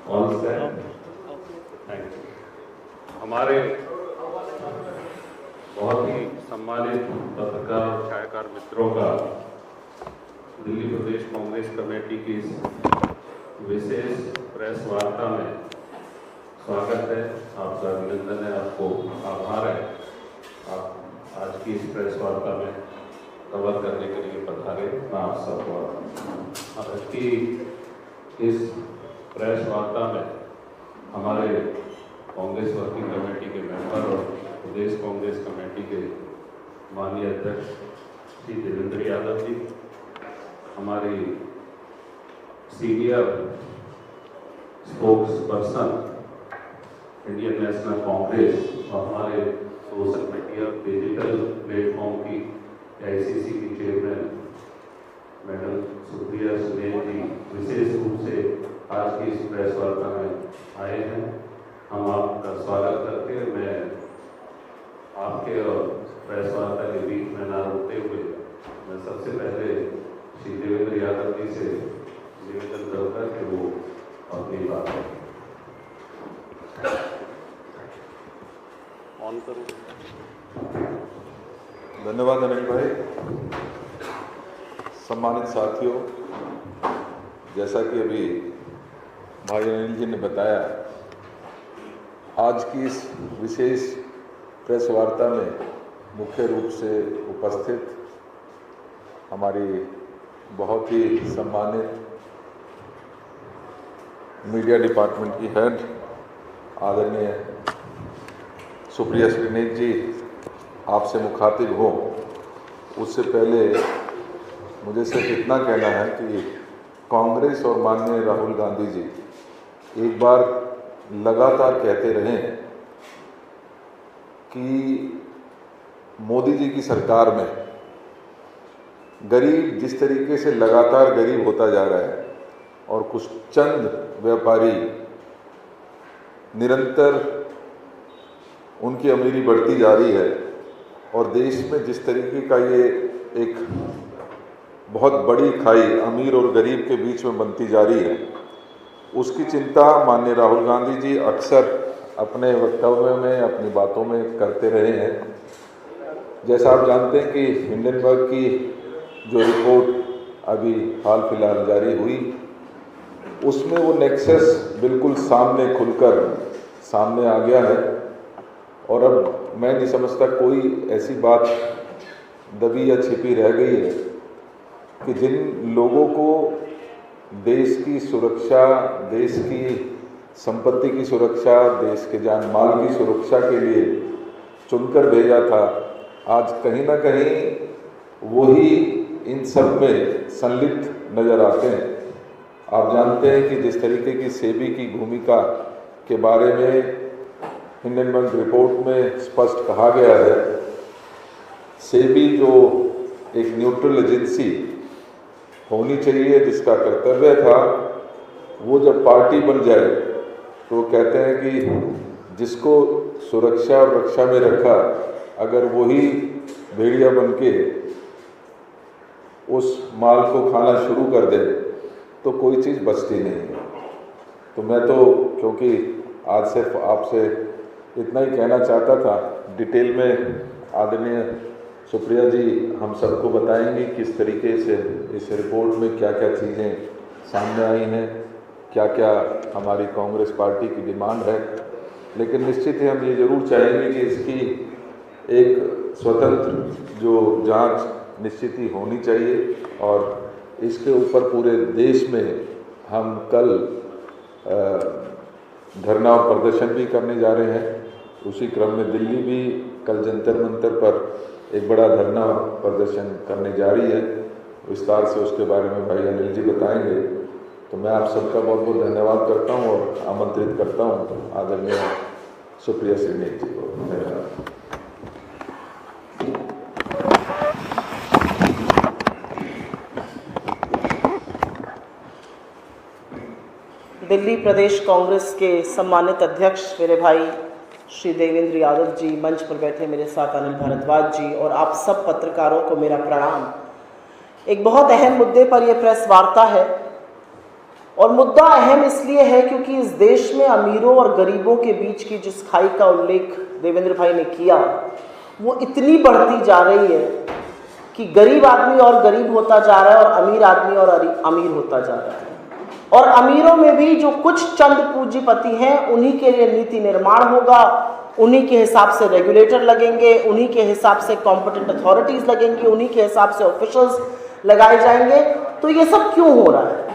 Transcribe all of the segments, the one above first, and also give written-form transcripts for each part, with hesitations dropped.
All set, thank you. हमारे बहुत ही सम्मानित पत्रकार और छायाकार मित्रों का दिल्ली प्रदेश कांग्रेस कमेटी की इस विशेष प्रेस वार्ता में स्वागत है, आपका अभिनंदन है, आपको आभार है। आप आज की इस प्रेस वार्ता में कवर करने के लिए पधारे, मैं आप सबको आज की इस प्रेस वार्ता में हमारे कांग्रेस वर्किंग कमेटी के मेंबर और प्रदेश कांग्रेस कमेटी के माननीय अध्यक्ष श्री देवेंद्र यादव जी, हमारी senior spokes person Indian national Congress और हमारे सोशल मीडिया डिजिटल प्लेटफॉर्म की AICC की चेयरमैन मैडम सुप्रिया सुरेश जी विशेष रूप से आज की इस प्रेस वार्ता में आए हैं। हम आपका स्वागत करते हैं। मैं आपके और प्रेस वार्ता के बीच में ना रुकते हुए मैं सबसे पहले श्री देवेंद्र यादव जी से निवेदन करूँगा कि वो अपनी बात ऑन करो। धन्यवाद अनिल भाई। सम्मानित साथियों, जैसा कि अभी भाई अनिल जी ने बताया, आज की इस विशेष प्रेस वार्ता में मुख्य रूप से उपस्थित हमारी बहुत ही सम्मानित मीडिया डिपार्टमेंट की हेड आदरणीय सुप्रिया श्रीनेश जी आपसे मुखातिब हो, उससे पहले मुझे सिर्फ इतना कहना है कि कांग्रेस और माननीय राहुल गांधी जी एक बार लगातार कहते रहे कि मोदी जी की सरकार में गरीब जिस तरीके से लगातार गरीब होता जा रहा है और कुछ चंद व्यापारी निरंतर उनकी अमीरी बढ़ती जा रही है और देश में जिस तरीके का ये एक बहुत बड़ी खाई अमीर और गरीब के बीच में बनती जा रही है, उसकी चिंता माननीय राहुल गांधी जी अक्सर अपने वक्तव्य में, अपनी बातों में करते रहे हैं। जैसा आप जानते हैं कि हिंडनबर्ग की जो रिपोर्ट अभी हाल फिलहाल जारी हुई, उसमें वो नेक्सस बिल्कुल सामने खुलकर सामने आ गया है और अब मैं नहीं समझता कोई ऐसी बात दबी या छिपी रह गई है कि जिन लोगों को देश की सुरक्षा, देश की संपत्ति की सुरक्षा, देश के जान माल की सुरक्षा के लिए चुनकर भेजा था, आज कहीं ना कहीं वही इन सब में संलिप्त नजर आते हैं। आप जानते हैं कि जिस तरीके की सेबी की भूमिका के बारे में हिंडनबर्ग रिपोर्ट में स्पष्ट कहा गया है, सेबी जो एक न्यूट्रल एजेंसी होनी चाहिए, जिसका कर्तव्य था, वो जब पार्टी बन जाए तो कहते हैं कि जिसको सुरक्षा और रक्षा में रखा, अगर वही भेड़िया बन के उस माल को खाना शुरू कर दे तो कोई चीज़ बचती नहीं। तो मैं तो क्योंकि आज सिर्फ आपसे इतना ही कहना चाहता था, डिटेल में आदरणीय सुप्रिया जी हम सबको बताएंगी किस तरीके से इस रिपोर्ट में क्या क्या चीज़ें सामने आई हैं, क्या क्या हमारी कांग्रेस पार्टी की डिमांड है। लेकिन निश्चित ही हम ये ज़रूर चाहेंगे कि इसकी एक स्वतंत्र जो जांच निश्चित ही होनी चाहिए और इसके ऊपर पूरे देश में हम कल धरना और प्रदर्शन भी करने जा रहे हैं। उसी क्रम में दिल्ली भी कल जंतर मंतर पर एक बड़ा धरना प्रदर्शन करने जा रही है। विस्तार से उसके बारे में भाई अनिल जी बताएंगे। तो मैं आप सबका बहुत बहुत धन्यवाद करता हूं और आमंत्रित करता हूं आदरणीय सुप्रिया श्रीनेश जी को। धन्यवाद। दिल्ली प्रदेश कांग्रेस के सम्मानित अध्यक्ष मेरे भाई श्री देवेंद्र यादव जी, मंच पर बैठे मेरे साथ अनिल भारद्वाज जी और आप सब पत्रकारों को मेरा प्रणाम। एक बहुत अहम मुद्दे पर यह प्रेस वार्ता है और मुद्दा अहम इसलिए है क्योंकि इस देश में अमीरों और गरीबों के बीच की जिस खाई का उल्लेख देवेंद्र भाई ने किया वो इतनी बढ़ती जा रही है कि गरीब आदमी और गरीब होता जा रहा है और अमीर आदमी और अमीर होता जा रहा है। और अमीरों में भी जो कुछ चंद पूंजीपति हैं उन्हीं के लिए नीति निर्माण होगा, उन्हीं के हिसाब से रेगुलेटर लगेंगे, उन्हीं के हिसाब से कॉम्पिटेंट अथॉरिटीज लगेंगी, उन्हीं के हिसाब से ऑफिशियल्स लगाए जाएंगे। तो ये सब क्यों हो रहा है?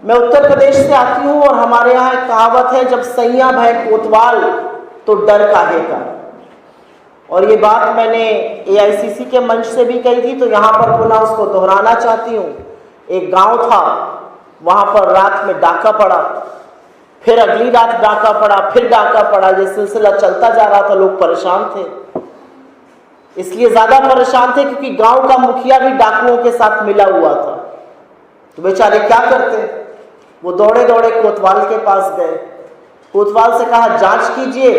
मैं उत्तर प्रदेश से आती हूं और हमारे यहाँ एक कहावत है, जब सैया भय कोतवाल तो डर काहे का। और ये बात मैंने एआईसीसी के मंच से भी कही थी, तो यहाँ पर पुनः उसको दोहराना चाहती हूँ। एक गांव था, वहां पर रात में डाका पड़ा, फिर अगली रात डाका पड़ा, फिर डाका पड़ा, ये सिलसिला चलता जा रहा था। लोग परेशान थे, इसलिए ज्यादा परेशान थे क्योंकि गांव का मुखिया भी डाकुओं के साथ मिला हुआ था। तो बेचारे क्या करते, वो दौड़े दौड़े कोतवाल के पास गए, कोतवाल से कहा जांच कीजिए।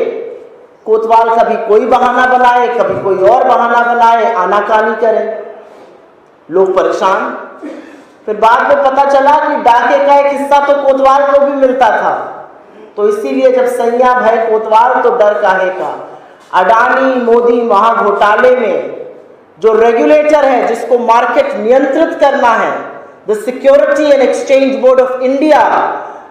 कोतवाल कभी कोई बहाना बनाए, कभी कोई और बहाना बनाए, आनाकानी करे, लोग परेशान। फिर बाद में पता चला कि डाके का एक हिस्सा तो कोतवाल को भी मिलता था। तो इसीलिए जब सैया भय कोतवाल तो डर काहे का, अडानी मोदी महाघोटाले में जो रेगुलेटर है जिसको मार्केट नियंत्रित करना है, the security and exchange board of India,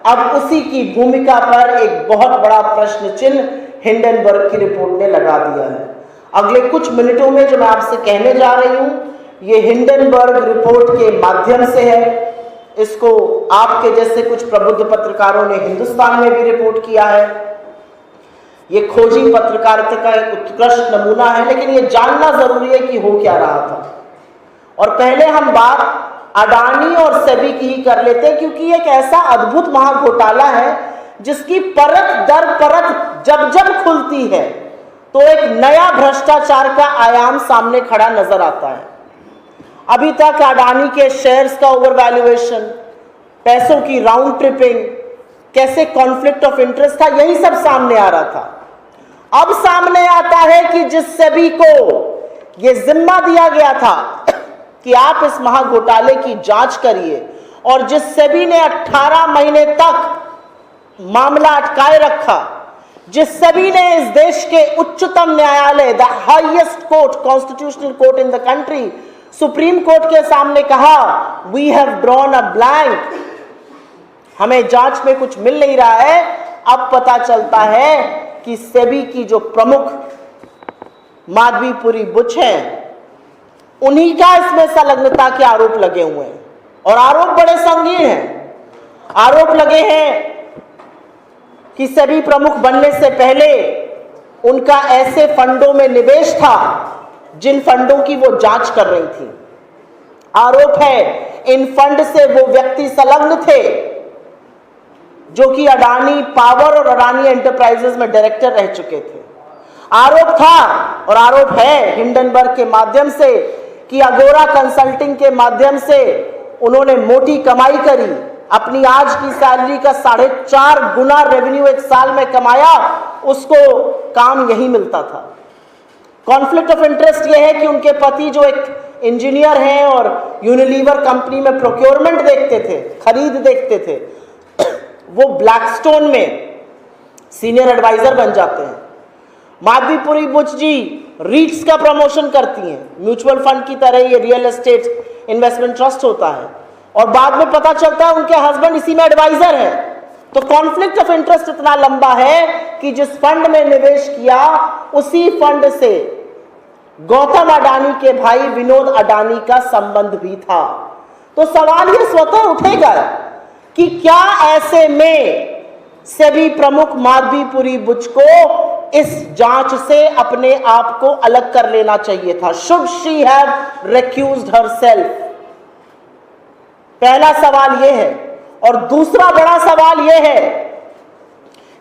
अब उसी की भूमिका पर एक बहुत बड़ा प्रश्न चिन्ह हिंडनबर्ग की रिपोर्ट ने लगा दिया है। अगले कुछ मिनटों में जो मैं आपसे कहने जा रही हूं, ये हिंडनबर्ग रिपोर्ट के माध्यम से है। इसको आपके जैसे कुछ प्रबुद्ध पत्रकारों ने हिंदुस्तान में भी रिपोर्ट किया है। ये खोजी पत्रकारिता का एक उत्कृष्ट नमूना है, लेकिन ये जानना जरूरी है कि हो क्या रहा था। और पहले हम बात अडानी और सेबी की ही कर लेते हैं, क्योंकि एक ऐसा अद्भुत महाघोटाला है जिसकी परत दर परत जब जब खुलती है तो एक नया भ्रष्टाचार का आयाम सामने खड़ा नजर आता है। अभी तक अडानी के शेयर्स का ओवर वैल्यूएशन, पैसों की राउंड ट्रिपिंग, कैसे कॉन्फ्लिक्ट ऑफ इंटरेस्ट था, यही सब सामने आ रहा था। अब सामने आता है कि जिस सेबी को यह जिम्मा दिया गया था कि आप इस महाघोटाले की जांच करिए, और जिस सेबी ने 18 महीने तक मामला अटकाए रखा, जिस सेबी ने इस देश के उच्चतम न्यायालय, the highest court, constitutional court in the country, supreme court के सामने कहा we have drawn a blank, हमें जांच में कुछ मिल नहीं रहा है। अब पता चलता है कि सेबी की जो प्रमुख माधवीपुरी बुच है, उन्हीं का इसमें संलग्नता के आरोप लगे हुए हैं, और आरोप बड़े संगीन हैं। आरोप लगे हैं कि सेबी प्रमुख बनने से पहले उनका ऐसे फंडों में निवेश था जिन फंडों की वो जांच कर रही थी। आरोप है इन फंड से वो व्यक्ति संलग्न थे जो कि अडानी पावर और अडानी एंटरप्राइजेस में डायरेक्टर रह चुके थे। आरोप था और आरोप है हिंडनबर्ग के माध्यम से कि अगोरा कंसल्टिंग के माध्यम से उन्होंने मोटी कमाई करी, अपनी आज की सैलरी का 4.5 गुना रेवेन्यू एक साल में कमाया, उसको काम यही मिलता था। कॉन्फ्लिक्ट ऑफ इंटरेस्ट यह है कि उनके पति जो एक इंजीनियर हैं और यूनिलीवर कंपनी में प्रोक्योरमेंट देखते थे, खरीद देखते थे, वो ब्लैकस्टोन में सीनियर एडवाइजर बन जाते हैं। माधवीपुरी बुच जी रीट्स का प्रमोशन करती हैं, म्यूचुअल फंड की तरह ये रियल एस्टेट इन्वेस्टमेंट ट्रस्ट होता है, और बाद में पता चलता है उनके हस्बैंड इसी में एडवाइजर हैं। तो कॉन्फ्लिक्ट ऑफ इंटरेस्ट इतना लंबा है कि जिस फंड में निवेश किया उसी फंड से गौतम अडानी के भाई विनोद अडानी का संबंध भी था। तो सवाल ये स्वतः उठेगा कि क्या ऐसे में सेबी प्रमुख माधवीपुरी बुच को इस जांच से अपने आप को अलग कर लेना चाहिए था? Should she have recused herself? पहला सवाल यह है। और दूसरा बड़ा सवाल यह है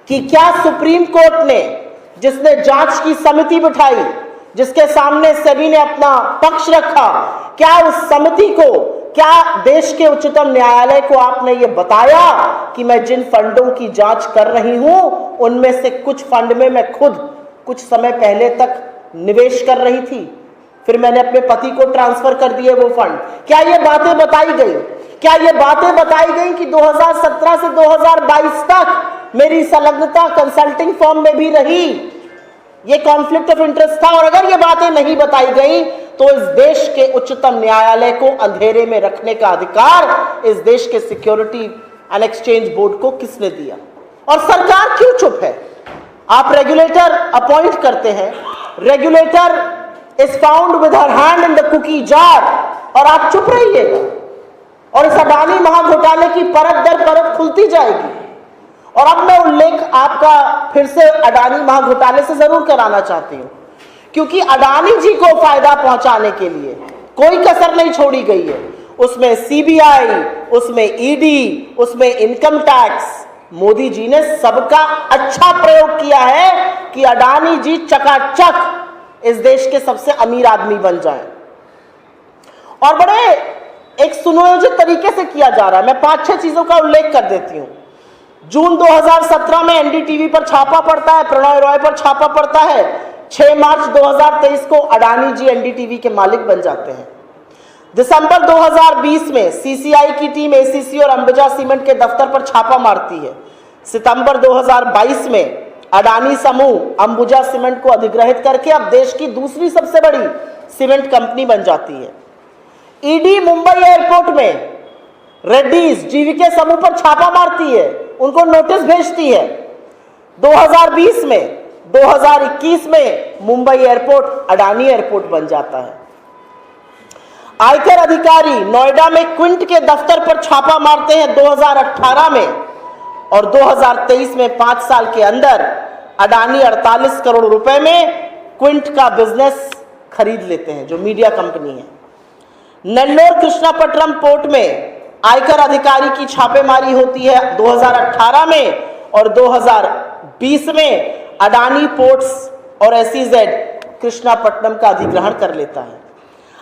कि क्या सुप्रीम कोर्ट ने, जिसने जांच की समिति बिठाई, जिसके सामने सेबी ने अपना पक्ष रखा, क्या उस समिति को, क्या देश के उच्चतम न्यायालय को आपने ये बताया कि मैं जिन फंडों की जांच कर रही हूं उनमें से कुछ फंड में मैं खुद कुछ समय पहले तक निवेश कर रही थी? फिर मैंने अपने पति को ट्रांसफर कर दिए वो फंड। क्या ये बातें बताई गई? क्या ये बातें बताई गई कि 2017 से 2022 तक मेरी संलग्नता कंसल्टिंग फर्म में भी रही? ये कॉन्फ्लिक्ट ऑफ इंटरेस्ट था। और अगर ये बातें नहीं बताई गई तो इस देश के उच्चतम न्यायालय को अंधेरे में रखने का अधिकार इस देश के सिक्योरिटी एंड एक्सचेंज बोर्ड को किसने दिया? और सरकार क्यों चुप है? आप रेगुलेटर अपॉइंट करते हैं, regulator is found with her hand in the cookie jar, और आप चुप रहिएगा और इस अडानी महाघोटाले की परत दर परत खुलती जाएगी। और अब मैं उल्लेख आपका फिर से अडानी महाघोटाले से जरूर कराना चाहती हूं, क्योंकि अडानी जी को फायदा पहुंचाने के लिए कोई कसर नहीं छोड़ी गई है। उसमें सीबीआई, उसमें ईडी, उसमें इनकम टैक्स, मोदी जी ने सबका अच्छा प्रयोग किया है कि अडानी जी चकाचक इस देश के सबसे अमीर आदमी बन जाएं। और बड़े एक सुनियोजित तरीके से किया जा रहा है। मैं 5-6 चीजों का उल्लेख कर देती हूं। जून 2017 में एनडीटीवी पर छापा पड़ता है, प्रणय रॉय पर छापा पड़ता है। 6 मार्च 2023 को अडानी जी एनडीटीवी के मालिक बन जाते हैं। दिसंबर 2020 में सीसीआई की टीम एसीसी और अंबुजा सीमेंट के दफ्तर पर छापा मारती है। सितंबर 2022 में अडानी समूह अंबुजा सीमेंट को अधिग्रहित करके अब देश की दूसरी सबसे बड़ी सीमेंट कंपनी बन जाती है। ईडी मुंबई एयरपोर्ट में रेड्डीज जीवीके समूह पर छापा मारती है, उनको नोटिस भेजती है। 2020 में 2021 में मुंबई एयरपोर्ट अडानी एयरपोर्ट बन जाता है। आयकर अधिकारी नोएडा में क्विंट के दफ्तर पर छापा मारते हैं 2018 में, और 2023 में 5 साल के अंदर अडानी 48 करोड़ रुपए में क्विंट का बिजनेस खरीद लेते हैं, जो मीडिया कंपनी है। नेल्लोर कृष्णापट्टनम पोर्ट में आयकर अधिकारी की छापेमारी होती है 2018 में, और 2020 में अडानी पोर्ट्स और एसईजेड कृष्णापट्टनम का अधिग्रहण कर लेता है।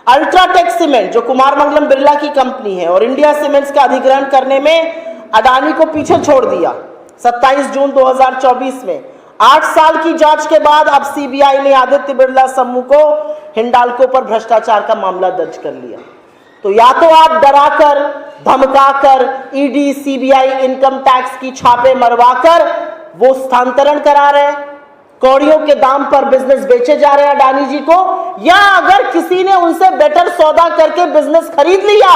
अल्ट्राटेक सीमेंट, जो कुमार मंगलम बिरला की कंपनी है, और इंडिया सीमेंट्स का अधिग्रहण करने में अडानी को पीछे छोड़ दिया 27 जून 2024 में। 8 साल की जांच के बाद अब सीबीआई ने आदित्य बिरला समूह को हिंडाल्को पर भ्रष्टाचार का मामला दर्ज कर लिया। तो या तो आप डराकर, धमकाकर, ईडी, सीबीआई, इनकम टैक्स की छापे मरवाकर वो स्थानांतरण करा रहे हैं, कौड़ियों के दाम पर बिजनेस बेचे जा रहे हैं अडानी जी को, या अगर किसी ने उनसे बेटर सौदा करके बिजनेस खरीद लिया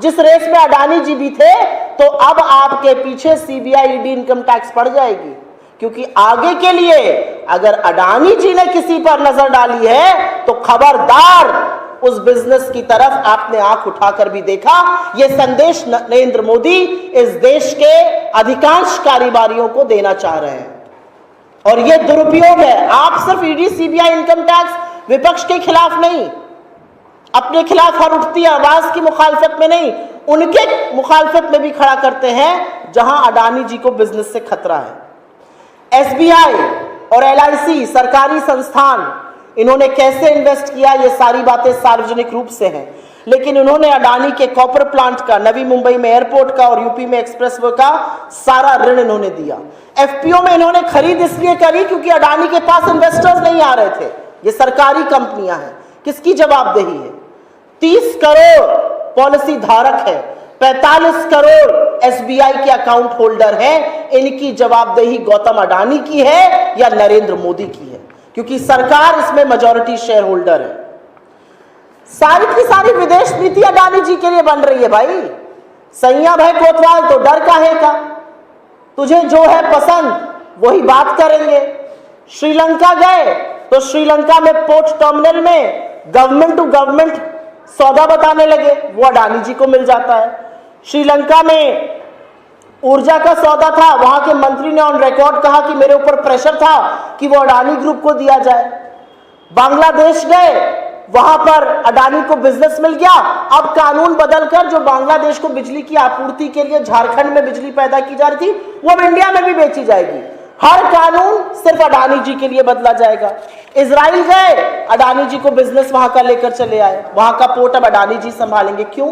जिस रेस में अडानी जी भी थे, तो अब आपके पीछे सीबीआई, ईडी, इनकम टैक्स पड़ जाएगी। क्योंकि आगे के लिए अगर अडानी जी ने किसी पर नजर डाली है तो खबरदार, उस बिजनेस की तरफ आपने आंख उठाकर भी देखा। यह संदेश नरेंद्र मोदी इस देश के अधिकांश कारोबारियों को देना चाह रहे हैं, और यह दुरुपयोग है। आप सिर्फ ईडी, सीबीआई, इनकम टैक्स विपक्ष के खिलाफ नहीं, अपने खिलाफ हर उठती आवाज की मुखालफत में नहीं, उनके मुखालफत में भी खड़ा करते हैं जहां अडानी जी को बिजनेस से खतरा है। एसबीआई और एलआईसी सरकारी संस्थान, इन्होंने कैसे इन्वेस्ट किया, ये सारी बातें सार्वजनिक रूप से हैं। लेकिन उन्होंने अडानी के कॉपर प्लांट का, नवी मुंबई में एयरपोर्ट का और यूपी में एक्सप्रेसवे का सारा ऋण इन्होंने दिया। एफपीओ में इन्होंने खरीद इसलिए करी क्योंकि अडानी के पास इन्वेस्टर्स नहीं आ रहे थे। ये सरकारी कंपनियां हैं, किसकी जवाबदेही है? 30 करोड़ पॉलिसी धारक है, 45 करोड़ एसबीआई के अकाउंट होल्डर हैं। इनकी जवाबदेही गौतम अडानी की है या नरेंद्र मोदी की है? क्योंकि सरकार इसमें मेजॉरिटी शेयर होल्डर है। सारी की सारी विदेश नीति अडानी जी के लिए बन रही है भाई। सैया भाई कोतवाल, तो डर काहे का? तुझे जो है पसंद वही बात करेंगे। श्रीलंका गए तो श्रीलंका में पोर्ट टर्मिनल में गवर्नमेंट टू गवर्नमेंट सौदा बताने लगे, वो अडानी जी को मिल जाता है। श्रीलंका में ऊर्जा का सौदा था, वहां के मंत्री ने ऑन रिकॉर्ड कहा कि मेरे ऊपर प्रेशर था कि वो अडानी ग्रुप को दिया जाए। बांग्लादेश गए, वहां पर अडानी को बिजनेस मिल गया। अब कानून बदलकर जो बांग्लादेश को बिजली की आपूर्ति के लिए झारखंड में बिजली पैदा की जा रही थी, वो अब इंडिया में भी बेची जाएगी। हर कानून सिर्फ अडानी जी के लिए बदला जाएगा। इजराइल गए, अडानी जी को बिजनेस वहां का लेकर चले आए, वहां का पोर्ट अब अडानी जी संभालेंगे। क्यों?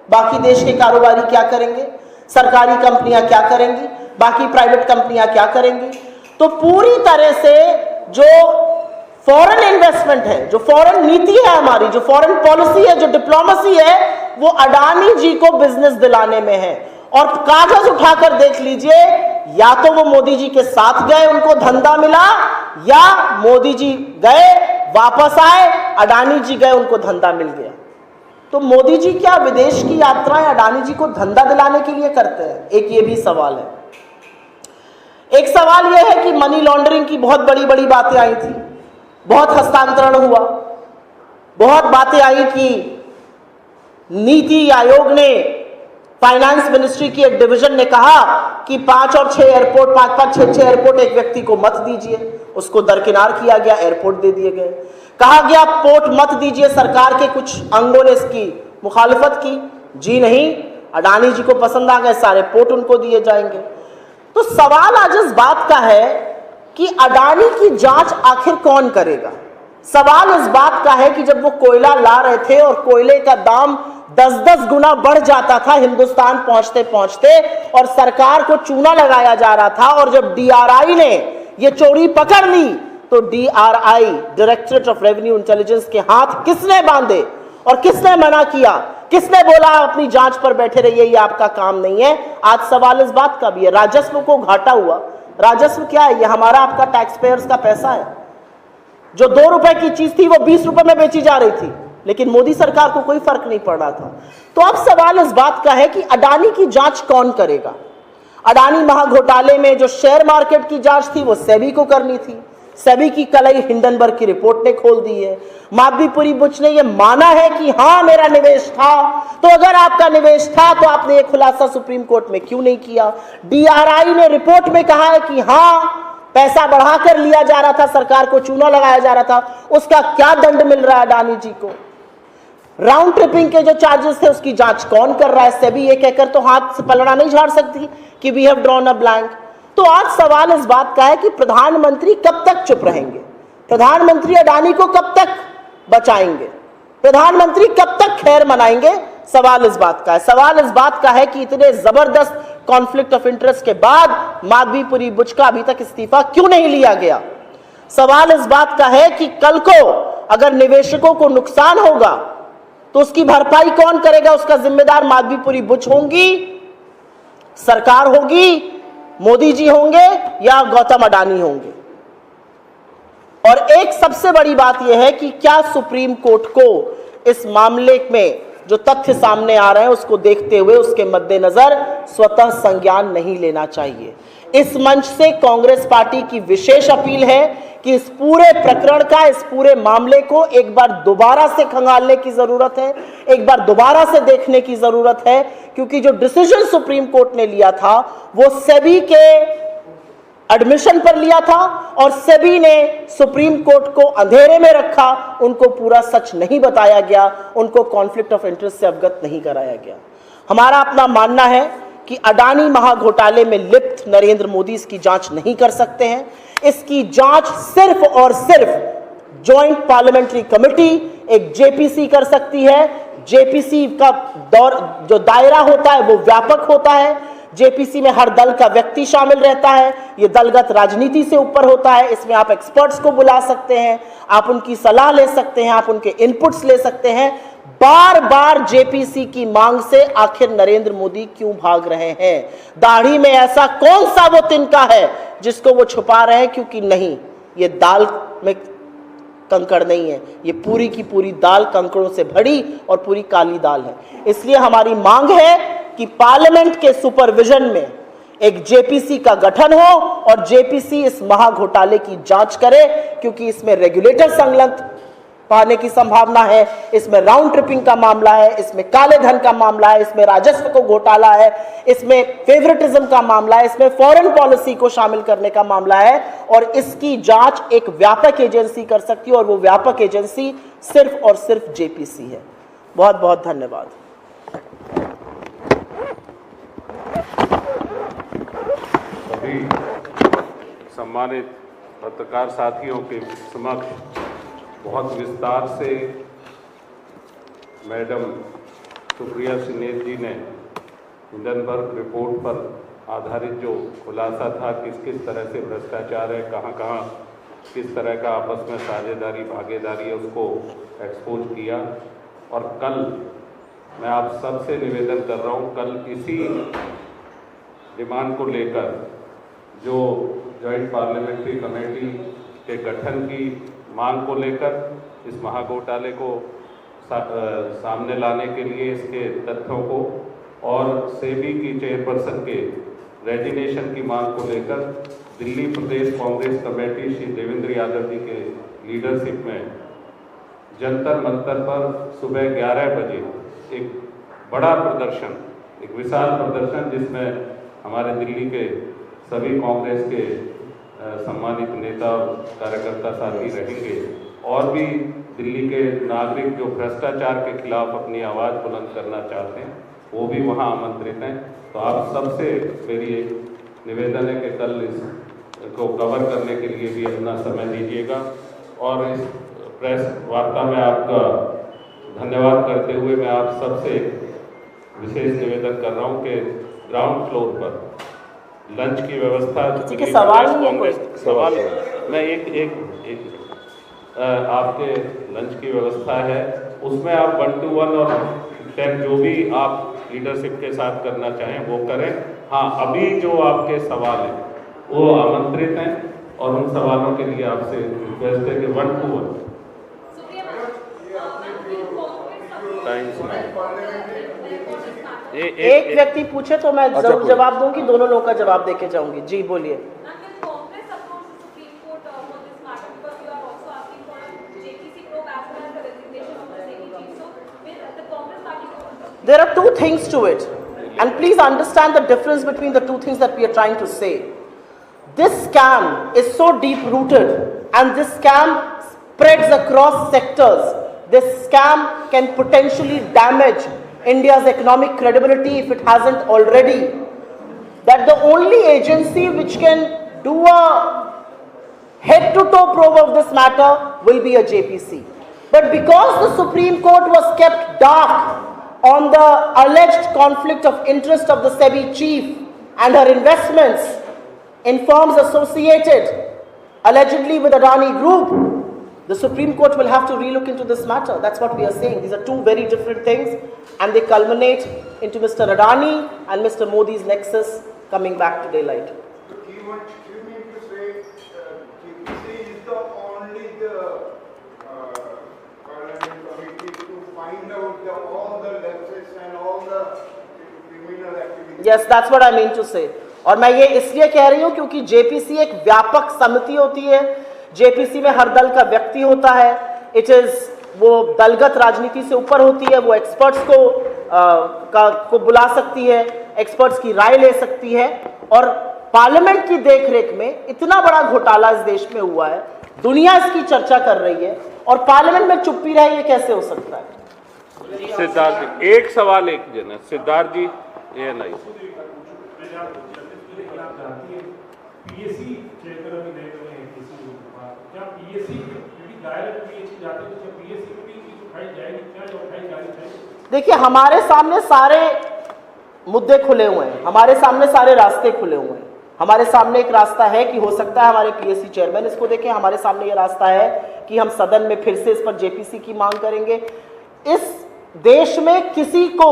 बाकी देश के कारोबारी क्या करेंगे? सरकारी कंपनियां क्या करेंगी? बाकी प्राइवेट कंपनियां क्या करेंगी? तो पूरी तरह से जो फॉरेन इन्वेस्टमेंट है, जो फॉरेन नीति है हमारी, जो फॉरेन पॉलिसी है, जो डिप्लोमेसी है, वो अडानी जी को बिजनेस दिलाने में है। और कागज उठाकर देख लीजिए, या तो वो मोदी जी के साथ गए, उनको धंधा मिला, या मोदी जी गए वापस आए, अडानी जी गए, उनको धंधा मिल गया। तो मोदी जी क्या विदेश की यात्राएं अडानी जी को धंधा दिलाने के लिए करते हैं? एक ये भी सवाल है। एक सवाल यह है कि मनी लॉन्ड्रिंग की बहुत बड़ी बड़ी बातें आई थी, बहुत हस्तांतरण हुआ, बहुत बातें आई कि नीति आयोग ने, फाइनेंस मिनिस्ट्री की एक डिवीजन ने कहा कि 5 और 6 एयरपोर्ट, 5-5, 6-6 एयरपोर्ट एक व्यक्ति को मत दीजिए, उसको दरकिनार किया गया, एयरपोर्ट दे दिए गए। कहा गया पोर्ट मत दीजिए, सरकार के कुछ अंगों ने इसकी मुखालिफत की, जी नहीं, अडानी जी को पसंद आ गए, सारे पोर्ट उनको दिए जाएंगे। तो सवाल आज इस बात का है कि अडानी की जांच आखिर कौन करेगा? सवाल इस बात का है कि जब वो कोयला ला रहे थे और कोयले का दाम 10-10 गुना बढ़ जाता था हिंदुस्तान पहुंचते पहुंचते, और सरकार को चूना लगाया जा रहा था, और जब डीआरआई ने ये चोरी पकड़ ली, तो DRI, directorate of revenue intelligence, के हाथ किसने बांधे और किसने मना किया? किसने बोला अपनी जांच पर बैठे रहिए, ये आपका काम नहीं है? आज सवाल इस बात का भी है। राजस्व को घाटा हुआ। राजस्व क्या है? ये हमारा आपका टैक्स पेयर्स का पैसा है। जो 2 रुपए की चीज थी वो 20 रुपए में बेची जा रही थी, लेकिन मोदी सरकार को कोई फर्क नहीं पड़ रहा था। तो अब सवाल इस बात का है कि अडानी की जांच कौन करेगा? अडानी महाघोटाले में जो शेयर मार्केट की जांच थी वो सेबी को करनी थी। सेबी की कलई हिंडनबर्ग की रिपोर्ट ने खोल दी है। माधवीपुरी बुच ने यह माना है कि हां मेरा निवेश था। तो अगर आपका निवेश था तो आपने यह खुलासा सुप्रीम कोर्ट में क्यों नहीं किया? डीआरआई ने रिपोर्ट में कहा है कि हां पैसा बढ़ाकर लिया जा रहा था, सरकार को चूना लगाया जा रहा था। उसका क्या दंड मिल रहा है अडानी जी को? राउंड ट्रिपिंग के जो चार्जेस थे उसकी जांच कौन कर रहा है? सेबी ये कहकर तो हाथ से पलड़ा नहीं झाड़ सकती कि we have drawn a blank. तो आज सवाल इस बात का है कि प्रधानमंत्री कब तक चुप रहेंगे? प्रधानमंत्री अडानी को कब तक बचाएंगे? प्रधानमंत्री कब तक खैर मनाएंगे? सवाल इस बात का है। सवाल इस बात का है कि इतने जबरदस्त कॉन्फ्लिक्ट ऑफ इंटरेस्ट के बाद माधवीपुरी बुच का अभी तक इस्तीफा क्यों नहीं लिया गया? सवाल इस बात का है कि कल को अगर निवेशकों को नुकसान होगा तो उसकी भरपाई कौन करेगा? उसका जिम्मेदार माधवीपुरी बुच होंगी, सरकार होगी, मोदी जी होंगे, या गौतम अडानी होंगे? और एक सबसे बड़ी बात यह है कि क्या सुप्रीम कोर्ट को इस मामले में जो तथ्य सामने आ रहे हैं उसको देखते हुए उसके मद्देनजर स्वतः संज्ञान नहीं लेना चाहिए? इस मंच से कांग्रेस पार्टी की विशेष अपील है कि इस पूरे प्रकरण का, इस पूरे मामले को एक बार दोबारा से खंगालने की जरूरत है, एक बार दोबारा से देखने की जरूरत है, क्योंकि जो डिसीजन सुप्रीम कोर्ट ने लिया था वो सेबी के एडमिशन पर लिया था, और सेबी ने सुप्रीम कोर्ट को अंधेरे में रखा, उनको पूरा सच नहीं बताया गया, उनको कॉन्फ्लिक्ट ऑफ इंटरेस्ट से अवगत नहीं कराया गया। हमारा अपना मानना है कि अडानी महाघोटाले में लिप्त नरेंद्र मोदी इसकी जांच नहीं कर सकते हैं। इसकी जांच सिर्फ और सिर्फ जॉइंट पार्लियामेंट्री कमेटी, एक जेपीसी कर सकती है। जेपीसी का जो दायरा होता है वो व्यापक होता है। जेपीसी में हर दल का व्यक्ति शामिल रहता है। ये दलगत राजनीति से ऊपर होता है। इसमें आप एक्सपर्ट्स को बुला सकते हैं, आप उनकी सलाह ले सकते हैं, आप उनके इनपुट्स ले सकते हैं। बार बार जेपीसी की मांग से आखिर नरेंद्र मोदी क्यों भाग रहे हैं? दाढ़ी में ऐसा कौन सा वो तिनका है जिसको वो छुपा रहे हैं? क्योंकि नहीं, ये दाल में कंकड़ नहीं है, ये पूरी की पूरी दाल कंकड़ों से भरी और पूरी काली दाल है। इसलिए हमारी मांग है कि पार्लियामेंट के सुपरविजन में एक जेपीसी का गठन हो और जेपीसी इस महाघोटाले की जांच करे, क्योंकि इसमें रेगुलेटर संलग्न पाने की संभावना है, इसमें राउंड ट्रिपिंग का मामला है, इसमें काले धन का मामला है, इसमें राजस्व को घोटाला है, इसमें फेवरेटिज्म का मामला है, इसमें फॉरेन पॉलिसी को शामिल करने का मामला है, और इसकी जांच एक व्यापक एजेंसी कर सकती है, और वो व्यापक एजेंसी सिर्फ और सिर्फ जेपीसी है। बहुत बहुत धन्यवाद। सभी सम्मानित पत्रकार साथियों के समक्ष बहुत विस्तार से मैडम सुप्रिया सिन्हा जी ने हिंडनबर्ग रिपोर्ट पर आधारित जो खुलासा था, किस किस तरह से भ्रष्टाचार है, कहाँ कहाँ किस तरह का आपस में साझेदारी भागीदारी है उसको एक्सपोज किया। और कल मैं आप सबसे निवेदन कर रहा हूँ, कल इसी डिमांड को लेकर जो जॉइंट पार्लियामेंट्री कमेटी के गठन की मांग को लेकर इस महाघोटाले को सामने लाने के लिए इसके तथ्यों को और सेबी की चेयरपर्सन के रेजिग्नेशन की मांग को लेकर दिल्ली प्रदेश कांग्रेस कमेटी श्री देवेंद्र यादव जी के लीडरशिप में जंतर मंतर पर सुबह 11 बजे एक बड़ा प्रदर्शन, एक विशाल प्रदर्शन जिसमें हमारे दिल्ली के सभी कांग्रेस के सम्मानित नेता और कार्यकर्ता साथी रहेंगे और भी दिल्ली के नागरिक जो भ्रष्टाचार के खिलाफ अपनी आवाज़ बुलंद करना चाहते हैं वो भी वहां आमंत्रित हैं। तो आप सबसे मेरी एक निवेदन है कि कल इसको कवर करने के लिए भी अपना समय दीजिएगा। और इस प्रेस वार्ता में आपका धन्यवाद करते हुए मैं आप सबसे विशेष निवेदन कर रहा हूं कि ग्राउंड फ्लोर पर लंच की व्यवस्था सवाल नहीं है कोई सवाल मैं एक आपके लंच की व्यवस्था है उसमें आप 1 to 1 और 10 जो भी आप लीडरशिप के साथ करना चाहें वो करें। हाँ, अभी जो आपके सवाल हैं वो आमंत्रित हैं और उन सवालों के लिए आपसे रिक्वेस्ट है कि 1 to 1 एक व्यक्ति पूछे तो मैं जरूर जवाब दूंगी, दोनों लोगों का जवाब देके जाऊंगी। जी बोलिए। There are two things to it, and please understand the difference between the two things that we are trying to say. This scam is so deep rooted and this scam spreads across sectors. This scam can potentially damage India's economic credibility if it hasn't already. That the only agency which can do a head-to-toe probe of this matter will be a JPC. But because the Supreme Court was kept dark on the alleged conflict of interest of the SEBI chief and her investments in firms associated allegedly with Adani Group, the Supreme Court will have to relook into this matter. That's what we are saying. These are two very different things and they culminate into Mr. Adani and Mr. Modi's nexus coming back to daylight. So you mean to say JPC is the only parliament committee to find out all the lapses and all the criminal activities? Yes, that's what I mean to say. और मैं ये इसलिए कह रही हूँ क्योंकि JPC एक व्यापक समिति होती है। जेपीसी में हर दल का व्यक्ति होता है। इट इज वो दलगत राजनीति से ऊपर होती है। वो एक्सपर्ट्स को बुला सकती है, एक्सपर्ट्स की राय ले सकती है। और पार्लियामेंट की देखरेख में इतना बड़ा घोटाला इस देश में हुआ है, दुनिया इसकी चर्चा कर रही है और पार्लियामेंट में चुप्पी रहे, ये कैसे हो सकता है? सिद्धार्थ जी, एक सवाल एक जन है। सिद्धार्थ जी, ये नहीं देखिए, हमारे सामने सारे मुद्दे खुले हुए हैं, हमारे सामने सारे रास्ते खुले हुए हैं। हमारे सामने एक रास्ता है कि हो सकता है हमारे पीएससी चेयरमैन इसको देखें। हमारे सामने ये रास्ता है कि हम सदन में फिर से इस पर जेपीसी की मांग करेंगे। इस देश में किसी को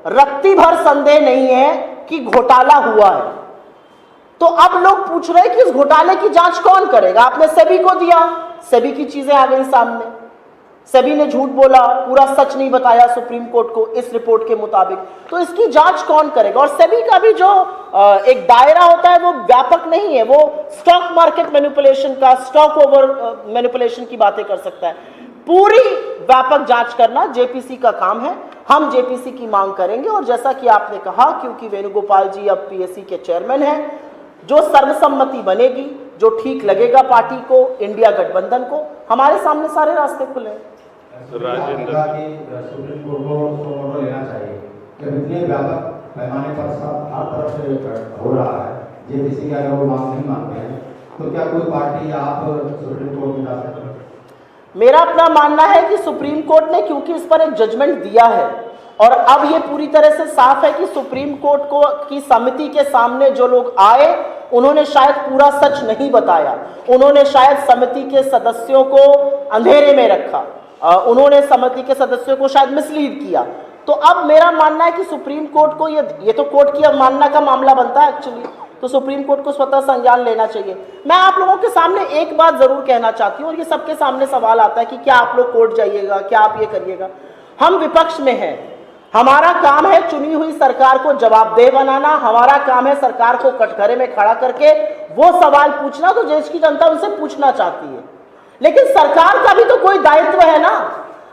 रत्ती भर संदेह नहीं है कि घोटाला हुआ है। तो अब लोग पूछ रहे हैं कि इस घोटाले की जांच कौन करेगा? आपने सेबी को दिया, सेबी की चीजें आ गई सामने, सेबी ने झूठ बोला, पूरा सच नहीं बताया सुप्रीम कोर्ट को इस रिपोर्ट के मुताबिक। तो इसकी जांच कौन करेगा? और सेबी का भी जो एक दायरा होता है वो व्यापक नहीं है। वो स्टॉक मार्केट मैनिपुलेशन का, स्टॉक ओवर मैनिपुलेशन की बातें कर सकता है। पूरी व्यापक जांच करना जेपीसी का काम है। हम जेपीसी की मांग करेंगे और जैसा कि आपने कहा, क्योंकि वेणुगोपाल जी अब पीएससी के चेयरमैन हैं, जो सर्वसम्मति बनेगी, जो ठीक लगेगा पार्टी को, इंडिया गठबंधन को, हमारे सामने सारे रास्ते खुले हैं। राजेंद्र सुप्रीम कोर्ट को ऑर्डर लेना चाहिए कि इतने व्यापक पैमाने पर सब हर तरफ से हो रहा है, जेपीसी की अगर वो मांग नहीं मानते हैं तो क्या कोई पार्टी आप सुप्रीम कोर्ट में जा सकते हैं? मेरा अपना मानना है कि सुप्रीम कोर्ट ने क्योंकि इस पर एक जजमेंट दिया है और अब ये पूरी तरह से साफ है कि सुप्रीम कोर्ट को की समिति के सामने जो लोग आए उन्होंने शायद पूरा सच नहीं बताया, उन्होंने शायद समिति के सदस्यों को अंधेरे में रखा, उन्होंने समिति के सदस्यों को शायद मिसलीड किया। तो अब मेरा मानना है कि सुप्रीम कोर्ट को ये तो कोर्ट की अवमानना का मामला बनता है एक्चुअली, तो सुप्रीम कोर्ट को स्वतः संज्ञान लेना चाहिए। मैं आप लोगों के सामने एक बात जरूर कहना चाहती हूँ, और ये सबके सामने सवाल आता है कि क्या आप लोग कोर्ट जाइएगा, क्या आप ये करिएगा। हम विपक्ष में हैं, हमारा काम है चुनी हुई सरकार को जवाबदेह बनाना, हमारा काम है सरकार को कटघरे में खड़ा करके वो सवाल पूछना तो देश की जनता उनसे पूछना चाहती है। लेकिन सरकार का भी तो कोई दायित्व है ना।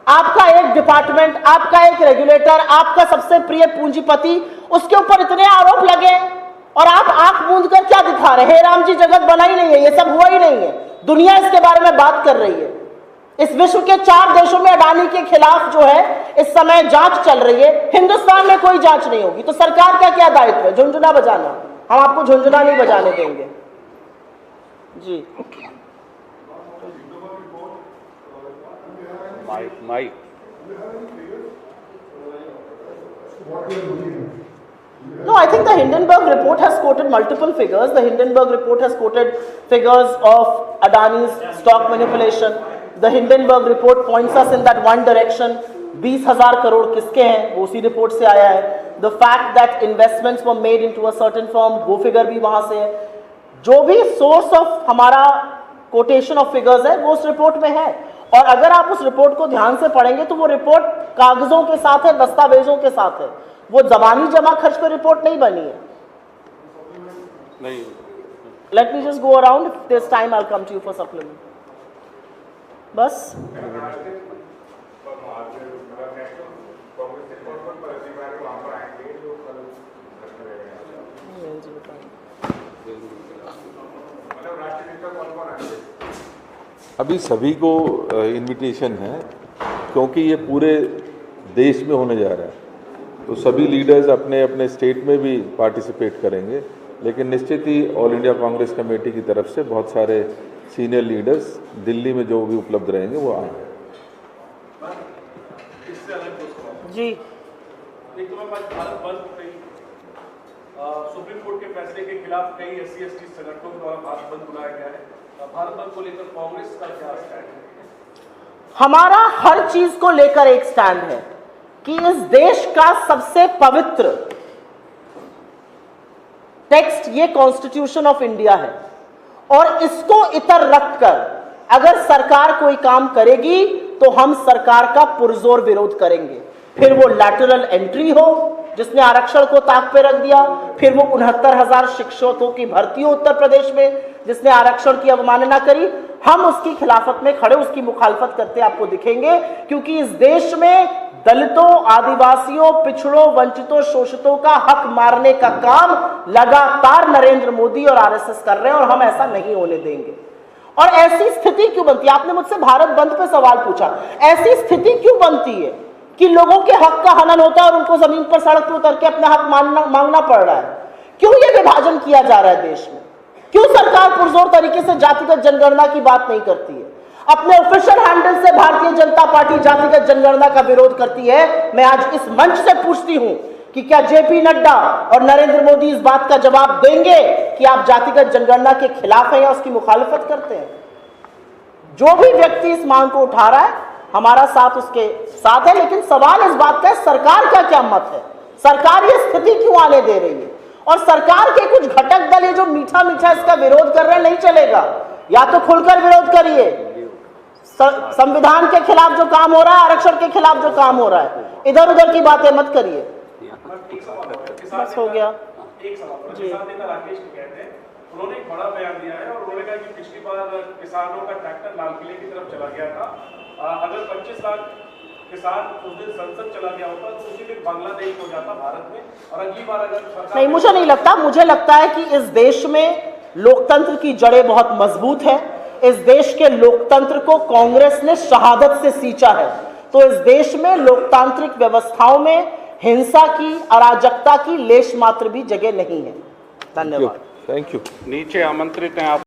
आपका एक डिपार्टमेंट, आपका एक रेगुलेटर, आपका सबसे प्रिय पूंजीपति, उसके ऊपर इतने आरोप लगे और आप आंख मूंद कर क्या दिखा रहे हैं? राम जी जगत बना ही नहीं है, ये सब हुआ ही नहीं है, दुनिया इसके बारे में बात कर रही है। इस विश्व के 4 देशों में अडानी के खिलाफ जो है इस समय जांच चल रही है, हिंदुस्तान में कोई जांच नहीं होगी। तो सरकार का क्या दायित्व है? झुंझुना बजाना? हम आपको झुंझुना नहीं बजाने देंगे जी। Mike No, I think the Hindenburg report has quoted multiple figures. The Hindenburg report has quoted figures of Adani's stock manipulation. The Hindenburg report points us in that one direction. 20,000 crore किसके हैं वो उसी रिपोर्ट से आया है। The fact that investments were made into a certain firm, वो figure भी वहां से है। जो भी सोर्स ऑफ हमारा कोटेशन ऑफ फिगर्स है वो उस रिपोर्ट में है, और अगर आप उस रिपोर्ट को ध्यान से पढ़ेंगे तो वो रिपोर्ट कागजों के साथ है, दस्तावेजों के साथ है, वो जबानी जमा खर्च पर रिपोर्ट नहीं बनी है। नहीं, let me just go around, if this time I will come to you for supplement. बस अभी सभी को इनविटेशन है, क्योंकि ये पूरे देश में होने जा रहा है, तो सभी लीडर्स अपने अपने स्टेट में भी पार्टिसिपेट करेंगे। लेकिन निश्चित ही ऑल इंडिया कांग्रेस कमेटी की तरफ से बहुत सारे सीनियर लीडर्स दिल्ली में जो भी उपलब्ध रहेंगे वो आएंगे जी। एक तो मैं भारत बंद कई सुप्रीम कोर्ट के फैसले के खिलाफ कई SC/ST संगठनों के द्वारा भारत बंद बुलाया गया है। भारत बंद को लेकर कांग्रेस का क्या स्टैंड है? हमारा हर चीज को लेकर एक स्टैंड है कि इस देश का सबसे पवित्र टेक्स्ट ये कॉन्स्टिट्यूशन ऑफ इंडिया है, और इसको इतर रखकर अगर सरकार कोई काम करेगी तो हम सरकार का पुरजोर विरोध करेंगे। फिर वो लैटरल एंट्री हो जिसने आरक्षण को ताक पे रख दिया, फिर वो 69,000 शिक्षकों की भर्ती हो उत्तर प्रदेश में जिसने आरक्षण की अवमानना करी, हम उसकी खिलाफत में खड़े उसकी मुखालफत करते आपको दिखेंगे। क्योंकि इस देश में दलितों, आदिवासियों, पिछड़ों, वंचितों, शोषितों का हक मारने का काम लगातार नरेंद्र मोदी और RSS कर रहे हैं, और हम ऐसा नहीं होने देंगे। और ऐसी स्थिति क्यों बनती है? आपने मुझसे भारत बंद पे सवाल पूछा, ऐसी स्थिति क्यों बनती है कि लोगों के हक का हनन होता है और उनको जमीन पर सड़क पर उतर के अपना हक मांगना पड़ रहा है? क्यों ये विभाजन किया जा रहा है देश में? क्यों सरकार पुरजोर तरीके से जातिगत जनगणना की बात नहीं करती है? अपने ऑफिशियल हैंडल से भारतीय जनता पार्टी जातिगत जनगणना का विरोध करती है। मैं आज इस मंच से पूछती हूं कि क्या JP नड्डा और नरेंद्र मोदी इस बात का जवाब देंगे कि आप जातिगत जनगणना के खिलाफ हैं या उसकी मुखालफत करते हैं? जो भी व्यक्ति इस मांग को उठा रहा है हमारा साथ उसके साथ है, लेकिन सवाल इस बात का है सरकार का क्या मत है? सरकार ये स्थिति क्यों आने दे रही है? और सरकार के कुछ घटक दल ये जो मीठा मीठा इसका विरोध कर रहे हैं, नहीं चलेगा। या तो खुलकर विरोध करिए, संविधान के खिलाफ जो काम हो रहा है, आरक्षण के खिलाफ जो काम हो रहा है, इधर उधर की बातें मत करिए। बस हो गया। एक सवाल किसान नेता राकेश कहते हैं, उन्होंने एक बड़ा बयान दिया है और उन्होंने कहा कि पिछली बार किसानों का ट्रैक्टर लाल किले की तरफ चला गया था, अगर 25 लाख किसान उस दिन संसद चला गया होता तो उसी दिन बांग्लादेश हो जाता भारत में, और अगली बार अगर नहीं, मुझे नहीं लगता। मुझे लगता है कि इस देश में लोकतंत्र की जड़ें बहुत मजबूत है। इस देश के लोकतंत्र को कांग्रेस ने शहादत से सींचा है, तो इस देश में लोकतांत्रिक व्यवस्थाओं में हिंसा की, अराजकता की लेश मात्र भी जगह नहीं है। धन्यवाद। Thank you. नीचे आमंत्रित हैं आप।